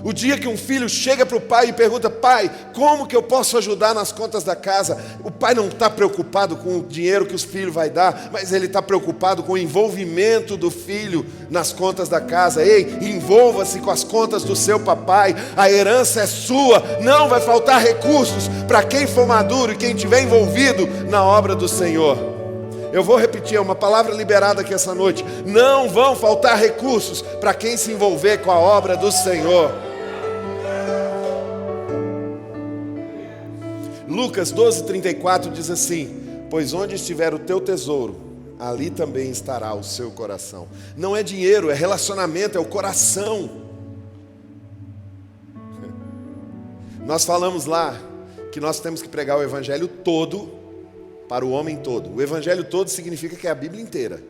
O dia que um filho chega para o pai e pergunta: pai, como que eu posso ajudar nas contas da casa? O pai não está preocupado com o dinheiro que os filhos vai dar, mas ele está preocupado com o envolvimento do filho nas contas da casa. Ei, envolva-se com as contas do seu papai, a herança é sua, não vai faltar recursos para quem for maduro e quem estiver envolvido na obra do Senhor. Eu vou repetir, é uma palavra liberada aqui essa noite: não vão faltar recursos para quem se envolver com a obra do Senhor. Lucas 12:34 diz assim: pois onde estiver o teu tesouro, ali também estará o seu coração. Não é dinheiro, é relacionamento, é o coração. Nós falamos lá que nós temos que pregar o evangelho todo para o homem todo. O evangelho todo significa que é a Bíblia inteira.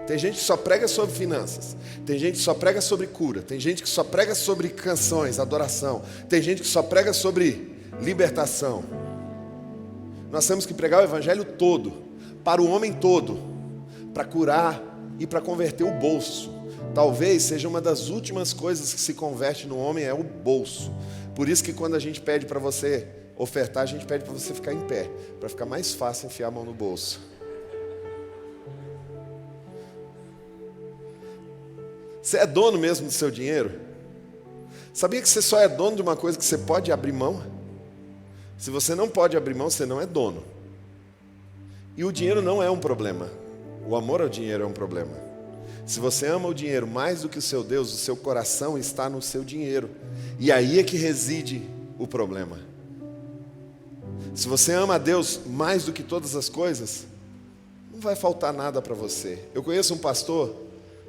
Tem gente que só prega sobre finanças, tem gente que só prega sobre cura, tem gente que só prega sobre canções, adoração, tem gente que só prega sobre libertação. Nós temos que pregar o evangelho todo, para o homem todo, para curar e para converter o bolso. Talvez seja uma das últimas coisas que se converte no homem, é o bolso. Por isso que quando a gente pede para você ofertar, a gente pede para você ficar em pé, para ficar mais fácil enfiar a mão no bolso. Você é dono mesmo do seu dinheiro? Sabia que você só é dono de uma coisa que você pode abrir mão? Se você não pode abrir mão, você não é dono. E o dinheiro não é um problema. O amor ao dinheiro é um problema. Se você ama o dinheiro mais do que o seu Deus, o seu coração está no seu dinheiro. E aí é que reside o problema. Se você ama a Deus mais do que todas as coisas, não vai faltar nada para você. Eu conheço um pastor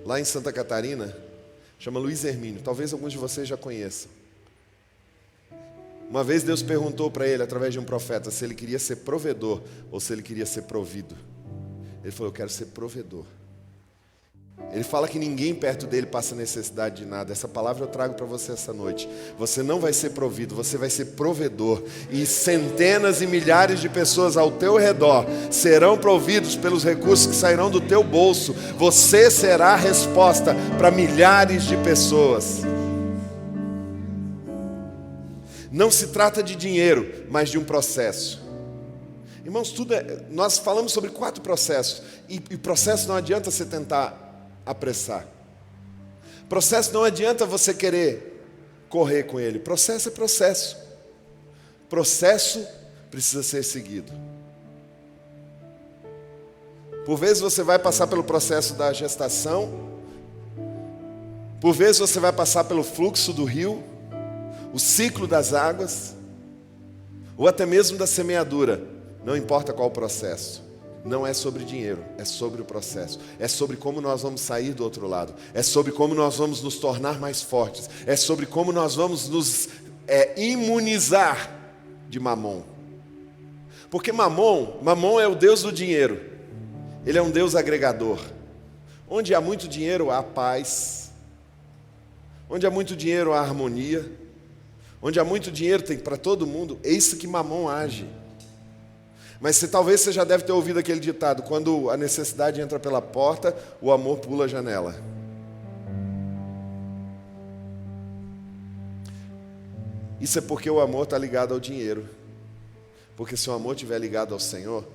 lá em Santa Catarina, chama Luiz Hermínio. Talvez alguns de vocês já conheçam. Uma vez Deus perguntou para ele, através de um profeta, se ele queria ser provedor ou se ele queria ser provido. Ele falou, eu quero ser provedor. Ele fala que ninguém perto dele passa necessidade de nada. Essa palavra eu trago para você essa noite. Você não vai ser provido, você vai ser provedor. E centenas e milhares de pessoas ao teu redor serão providos pelos recursos que sairão do teu bolso. Você será a resposta para milhares de pessoas. Não se trata de dinheiro, mas de um processo. Irmãos, nós falamos sobre 4 processos. E processo não adianta você tentar apressar. Processo não adianta você querer correr com ele. Processo é processo. Processo precisa ser seguido. Por vezes você vai passar pelo processo da gestação. Por vezes você vai passar pelo fluxo do rio, o ciclo das águas, ou até mesmo da semeadura. Não importa qual o processo. Não é sobre dinheiro, é sobre o processo. É sobre como nós vamos sair do outro lado. É sobre como nós vamos nos tornar mais fortes. É sobre como nós vamos nos imunizar de Mamon. Porque Mamon é o Deus do dinheiro. Ele é um Deus agregador. Onde há muito dinheiro, há paz. Onde há muito dinheiro, há harmonia. Onde há muito dinheiro, tem para todo mundo. É isso que Mamon age. Mas talvez você já deve ter ouvido aquele ditado, quando a necessidade entra pela porta, o amor pula a janela. Isso é porque o amor está ligado ao dinheiro. Porque se o amor estiver ligado ao Senhor,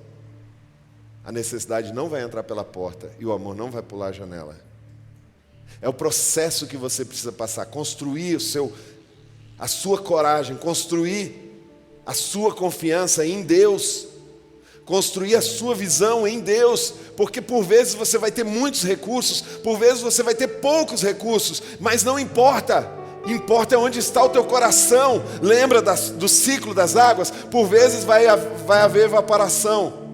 a necessidade não vai entrar pela porta e o amor não vai pular a janela. É o processo que você precisa passar, construir a sua coragem, construir a sua confiança em Deus. Construir a sua visão em Deus, porque por vezes você vai ter muitos recursos, por vezes você vai ter poucos recursos, mas não importa, importa onde está o teu coração. Lembra do ciclo das águas? Por vezes vai haver evaporação,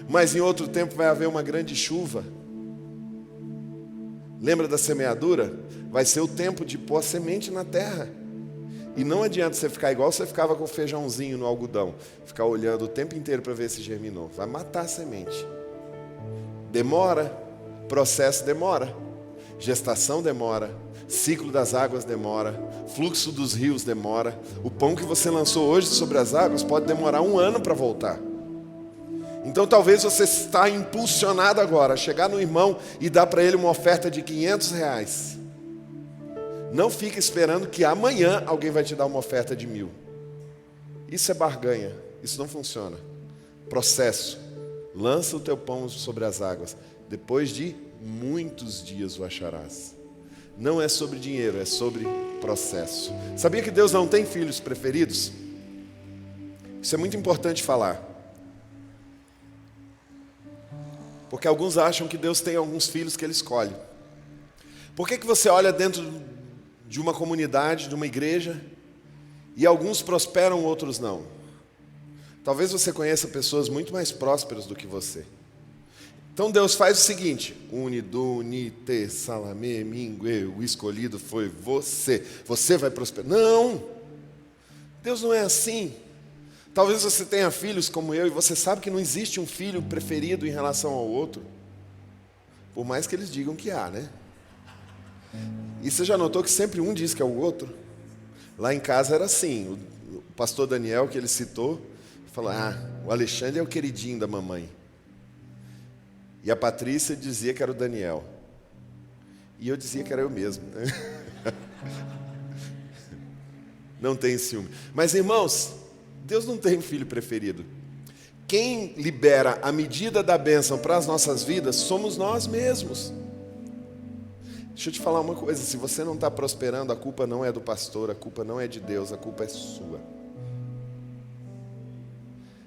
mas em outro tempo vai haver uma grande chuva. Lembra da semeadura? Vai ser o tempo de pôr a semente na terra. E não adianta você ficar igual você ficava com o feijãozinho no algodão, ficar olhando o tempo inteiro para ver se germinou. Vai matar a semente. Demora, processo demora, gestação demora, ciclo das águas demora, fluxo dos rios demora. O pão que você lançou hoje sobre as águas pode demorar 1 ano para voltar. Então talvez você está impulsionado agora a chegar no irmão e dar para ele uma oferta de R$500. Não fique esperando que amanhã alguém vai te dar uma oferta de 1.000. Isso é barganha, isso não funciona. Processo. Lança o teu pão sobre as águas. Depois de muitos dias o acharás. Não é sobre dinheiro, é sobre processo. Sabia que Deus não tem filhos preferidos? Isso é muito importante falar. Porque alguns acham que Deus tem alguns filhos que Ele escolhe. Por que você olha dentro de uma comunidade, de uma igreja, e alguns prosperam, outros não? Talvez você conheça pessoas muito mais prósperas do que você. Então Deus faz o seguinte: unidunite salame mingue, o escolhido foi você. Você vai prosperar. Não! Deus não é assim. Talvez você tenha filhos como eu, e você sabe que não existe um filho preferido em relação ao outro. Por mais que eles digam que há, né? E você já notou que sempre um diz que é o outro? Lá em casa era assim, o pastor Daniel, que ele citou, falou, o Alexandre é o queridinho da mamãe. E a Patrícia dizia que era o Daniel. E eu dizia que era eu mesmo. Né? Não tem ciúme. Mas irmãos, Deus não tem um filho preferido. Quem libera a medida da bênção para as nossas vidas somos nós mesmos. Deixa eu te falar uma coisa, se você não está prosperando, a culpa não é do pastor, a culpa não é de Deus, a culpa é sua.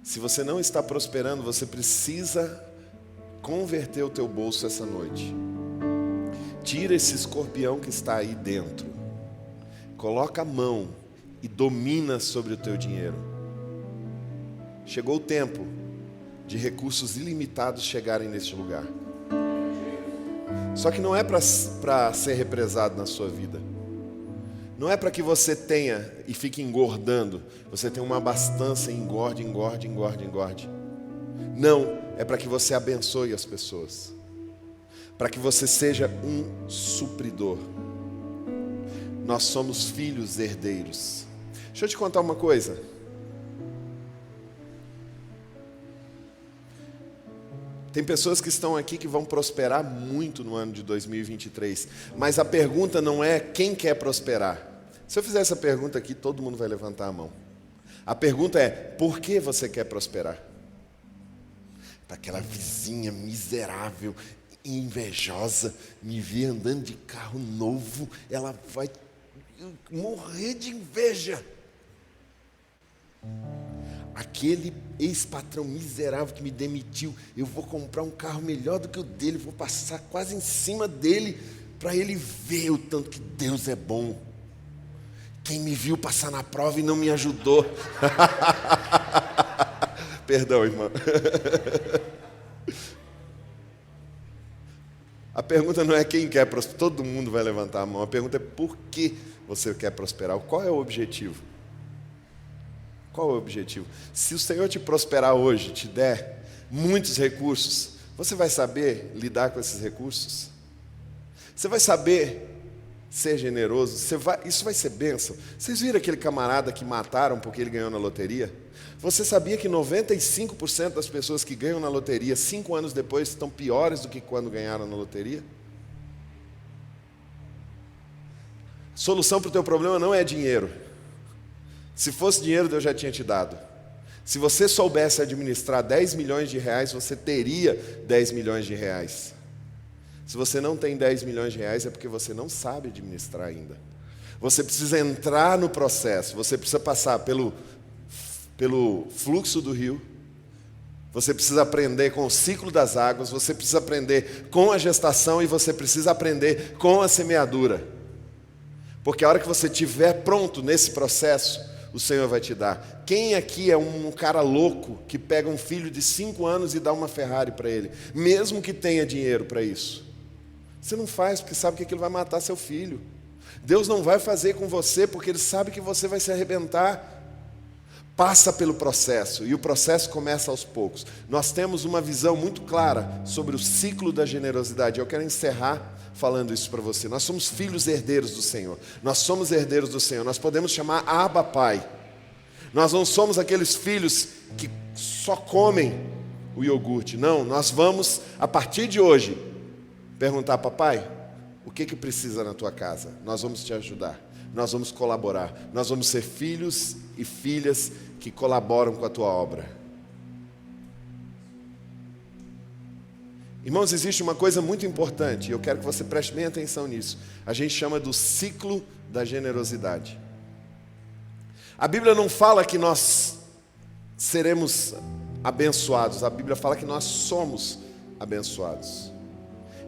Se você não está prosperando, você precisa converter o teu bolso essa noite. Tira esse escorpião que está aí dentro. Coloca a mão e domina sobre o teu dinheiro. Chegou o tempo de recursos ilimitados chegarem neste lugar. Só que não é para ser represado na sua vida. Não é para que você tenha e fique engordando. Você tenha uma abastança e engorde. Não, é para que você abençoe as pessoas. Para que você seja um supridor. Nós somos filhos herdeiros. Deixa eu te contar uma coisa. Tem pessoas que estão aqui que vão prosperar muito no ano de 2023. Mas a pergunta não é quem quer prosperar. Se eu fizer essa pergunta aqui, todo mundo vai levantar a mão. A pergunta é, por que você quer prosperar? Para aquela vizinha miserável, invejosa, me ver andando de carro novo, ela vai morrer de inveja. Aquele ex-patrão miserável que me demitiu, eu vou comprar um carro melhor do que o dele, vou passar quase em cima dele, para ele ver o tanto que Deus é bom. Quem me viu passar na prova e não me ajudou. Perdão, irmão. A pergunta não é quem quer prosperar, todo mundo vai levantar a mão. A pergunta é por que você quer prosperar? Qual é o objetivo? Qual é o objetivo? Se o Senhor te prosperar hoje, te der muitos recursos, você vai saber lidar com esses recursos? Você vai saber ser generoso? Isso vai ser bênção. Vocês viram aquele camarada que mataram porque ele ganhou na loteria? Você sabia que 95% das pessoas que ganham na loteria, 5 anos depois, estão piores do que quando ganharam na loteria? Solução para o teu problema não é dinheiro. Se fosse dinheiro, Deus já tinha te dado. Se você soubesse administrar 10 milhões de reais, você teria 10 milhões de reais. Se você não tem 10 milhões de reais, é porque você não sabe administrar ainda. Você precisa entrar no processo, você precisa passar pelo fluxo do rio, você precisa aprender com o ciclo das águas, você precisa aprender com a gestação e você precisa aprender com a semeadura. Porque a hora que você estiver pronto nesse processo, o Senhor vai te dar. Quem aqui é um cara louco que pega um filho de 5 anos e dá uma Ferrari para ele, mesmo que tenha dinheiro para isso? Você não faz porque sabe que aquilo vai matar seu filho. Deus não vai fazer com você porque Ele sabe que você vai se arrebentar. Passa pelo processo, e o processo começa aos poucos. Nós temos uma visão muito clara sobre o ciclo da generosidade. Eu quero encerrar falando isso para você. Nós somos filhos herdeiros do Senhor. Nós somos herdeiros do Senhor. Nós podemos chamar Abba Pai. Nós não somos aqueles filhos que só comem o iogurte. Não, nós vamos, a partir de hoje, perguntar: papai, o que precisa na tua casa? Nós vamos te ajudar. Nós vamos colaborar. Nós vamos ser filhos e filhas que colaboram com a tua obra. Irmãos, existe uma coisa muito importante, e eu quero que você preste bem atenção nisso. A gente chama do ciclo da generosidade. A Bíblia não fala que nós seremos abençoados, a Bíblia fala que nós somos abençoados.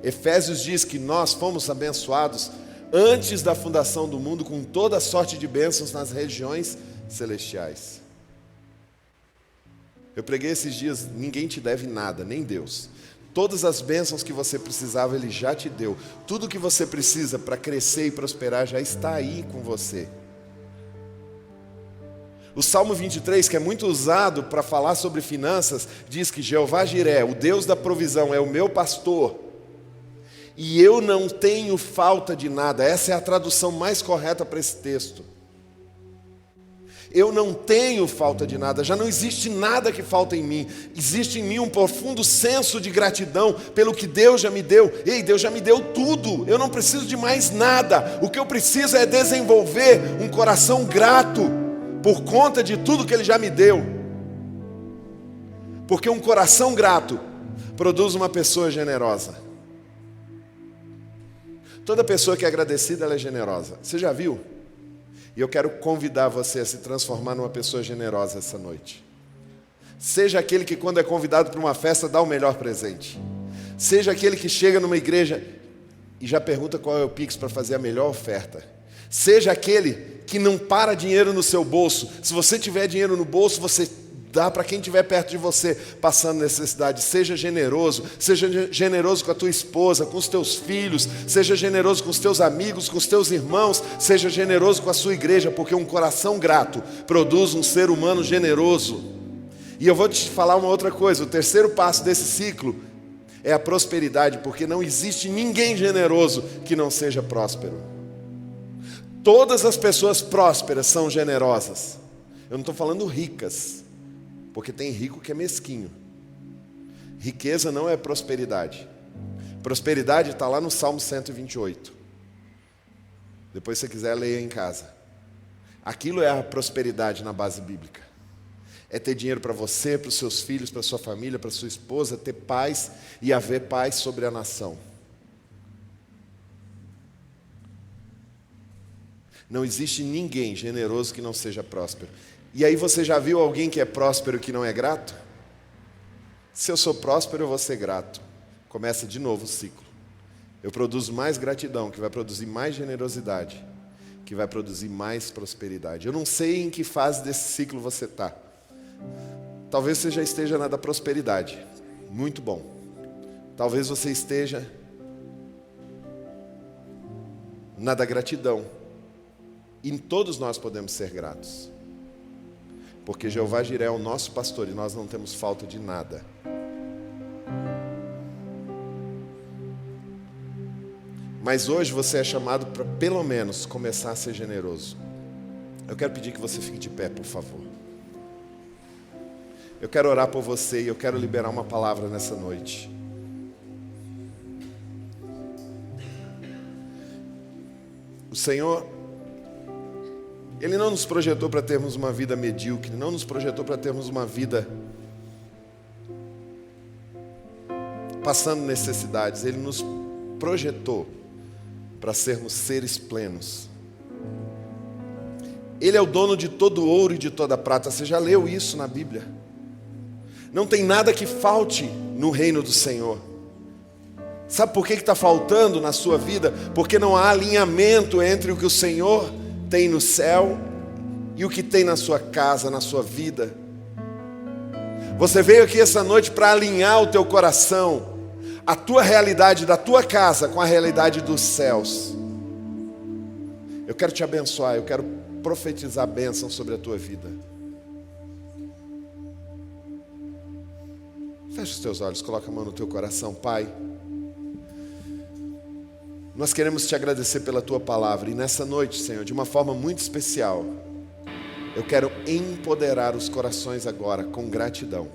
Efésios diz que nós fomos abençoados antes da fundação do mundo com toda sorte de bênçãos nas regiões celestiais. Eu preguei esses dias, ninguém te deve nada, nem Deus. Todas as bênçãos que você precisava, Ele já te deu. Tudo que você precisa para crescer e prosperar já está aí com você. O Salmo 23, que é muito usado para falar sobre finanças, diz que Jeová Jiré, o Deus da provisão, é o meu pastor, e eu não tenho falta de nada. Essa é a tradução mais correta para esse texto. Eu não tenho falta de nada, já não existe nada que falta em mim. Existe em mim um profundo senso de gratidão pelo que Deus já me deu. Ei, Deus já me deu tudo, eu não preciso de mais nada. O que eu preciso é desenvolver um coração grato por conta de tudo que Ele já me deu. Porque um coração grato produz uma pessoa generosa. Toda pessoa que é agradecida, ela é generosa. Você já viu? E eu quero convidar você a se transformar numa pessoa generosa essa noite. Seja aquele que, quando é convidado para uma festa, dá o melhor presente. Seja aquele que chega numa igreja e já pergunta qual é o Pix para fazer a melhor oferta. Seja aquele que não para dinheiro no seu bolso. Se você tiver dinheiro no bolso, você Dá para quem estiver perto de você, passando necessidade. Seja generoso com a tua esposa, com os teus filhos, seja generoso com os teus amigos, com os teus irmãos, seja generoso com a sua igreja, porque um coração grato produz um ser humano generoso. E eu vou te falar uma outra coisa, o terceiro passo desse ciclo é a prosperidade, porque não existe ninguém generoso que não seja próspero. Todas as pessoas prósperas são generosas. Eu não estou falando ricas, porque tem rico que é mesquinho. Riqueza não é prosperidade. Prosperidade está lá no Salmo 128. Depois, se você quiser, leia em casa. Aquilo é a prosperidade na base bíblica. É ter dinheiro para você, para os seus filhos, para a sua família, para a sua esposa, ter paz e haver paz sobre a nação. Não existe ninguém generoso que não seja próspero. E aí você já viu alguém que é próspero que não é grato? Se eu sou próspero, eu vou ser grato. Começa de novo o ciclo. Eu produzo mais gratidão, que vai produzir mais generosidade, que vai produzir mais prosperidade. Eu não sei em que fase desse ciclo você está. Talvez você já esteja na da prosperidade. Muito bom. Talvez você esteja na da gratidão. E todos nós podemos ser gratos. Porque Jeová Jiré é o nosso pastor e nós não temos falta de nada. Mas hoje você é chamado para pelo menos começar a ser generoso. Eu quero pedir que você fique de pé, por favor. Eu quero orar por você e eu quero liberar uma palavra nessa noite. O Senhor, Ele não nos projetou para termos uma vida medíocre, não nos projetou para termos uma vida passando necessidades. Ele nos projetou para sermos seres plenos. Ele é o dono de todo ouro e de toda prata. Você já leu isso na Bíblia? Não tem nada que falte no reino do Senhor. Sabe por que está faltando na sua vida? Porque não há alinhamento entre o que o Senhor tem no céu e o que tem na sua casa, na sua vida. Você veio aqui essa noite para alinhar o teu coração, a tua realidade da tua casa com a realidade dos céus. Eu quero te abençoar, eu quero profetizar a bênção sobre a tua vida. Fecha os teus olhos, coloca a mão no teu coração. Pai, nós queremos te agradecer pela tua palavra. E nessa noite, Senhor, de uma forma muito especial, eu quero empoderar os corações agora com gratidão.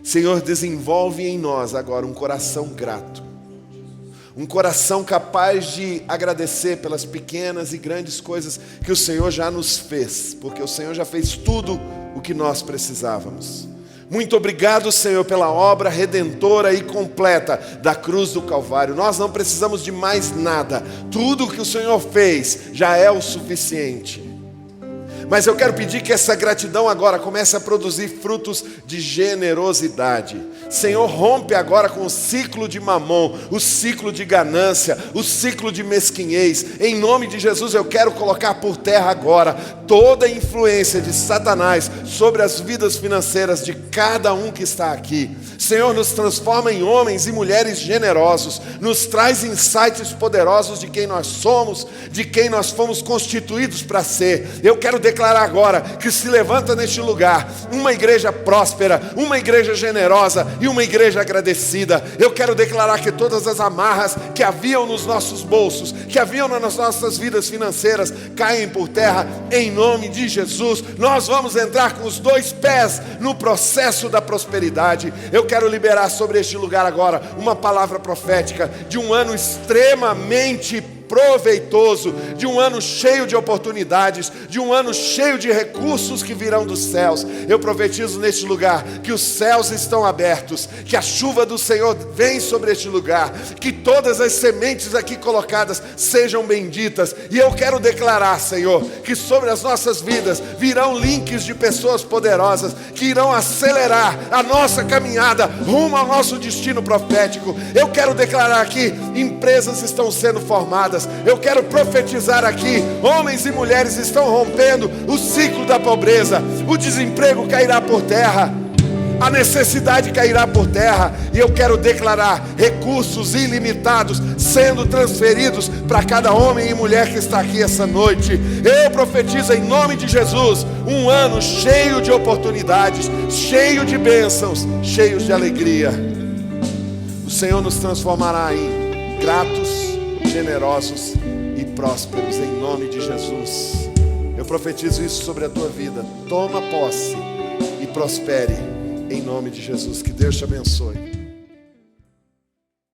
Senhor, desenvolve em nós agora um coração grato. Um coração capaz de agradecer pelas pequenas e grandes coisas que o Senhor já nos fez. Porque o Senhor já fez tudo o que nós precisávamos. Muito obrigado, Senhor, pela obra redentora e completa da cruz do Calvário. Nós não precisamos de mais nada. Tudo o que o Senhor fez já é o suficiente. Mas eu quero pedir que essa gratidão agora comece a produzir frutos de generosidade. Senhor, rompe agora com o ciclo de mamon, o ciclo de ganância, o ciclo de mesquinhez. Em nome de Jesus eu quero colocar por terra agora toda a influência de Satanás sobre as vidas financeiras de cada um que está aqui. Senhor, nos transforma em homens e mulheres generosos, nos traz insights poderosos de quem nós somos, de quem nós fomos constituídos para ser. Eu quero declarar agora que se levanta neste lugar uma igreja próspera, uma igreja generosa e uma igreja agradecida. Eu quero declarar que todas as amarras que haviam nos nossos bolsos, que haviam nas nossas vidas financeiras, caem por terra em nome de Jesus. Nós vamos entrar com os dois pés no processo da prosperidade. Eu quero liberar sobre este lugar agora uma palavra profética de um ano extremamente proveitoso, de um ano cheio de oportunidades, de um ano cheio de recursos que virão dos céus. Eu profetizo neste lugar que os céus estão abertos, que a chuva do Senhor vem sobre este lugar, que todas as sementes aqui colocadas sejam benditas. E eu quero declarar, Senhor, que sobre as nossas vidas virão links de pessoas poderosas que irão acelerar a nossa caminhada rumo ao nosso destino profético. Eu quero declarar que empresas estão sendo formadas, abençoadas. Eu quero profetizar aqui: homens e mulheres estão rompendo o ciclo da pobreza. O desemprego cairá por terra, a necessidade cairá por terra, e eu quero declarar recursos ilimitados sendo transferidos para cada homem e mulher que está aqui essa noite. Eu profetizo em nome de Jesus um ano cheio de oportunidades, cheio de bênçãos, cheio de alegria. O Senhor nos transformará em gratos, generosos e prósperos em nome de Jesus. Eu profetizo isso sobre a tua vida. Toma posse e prospere em nome de Jesus. Que Deus te abençoe.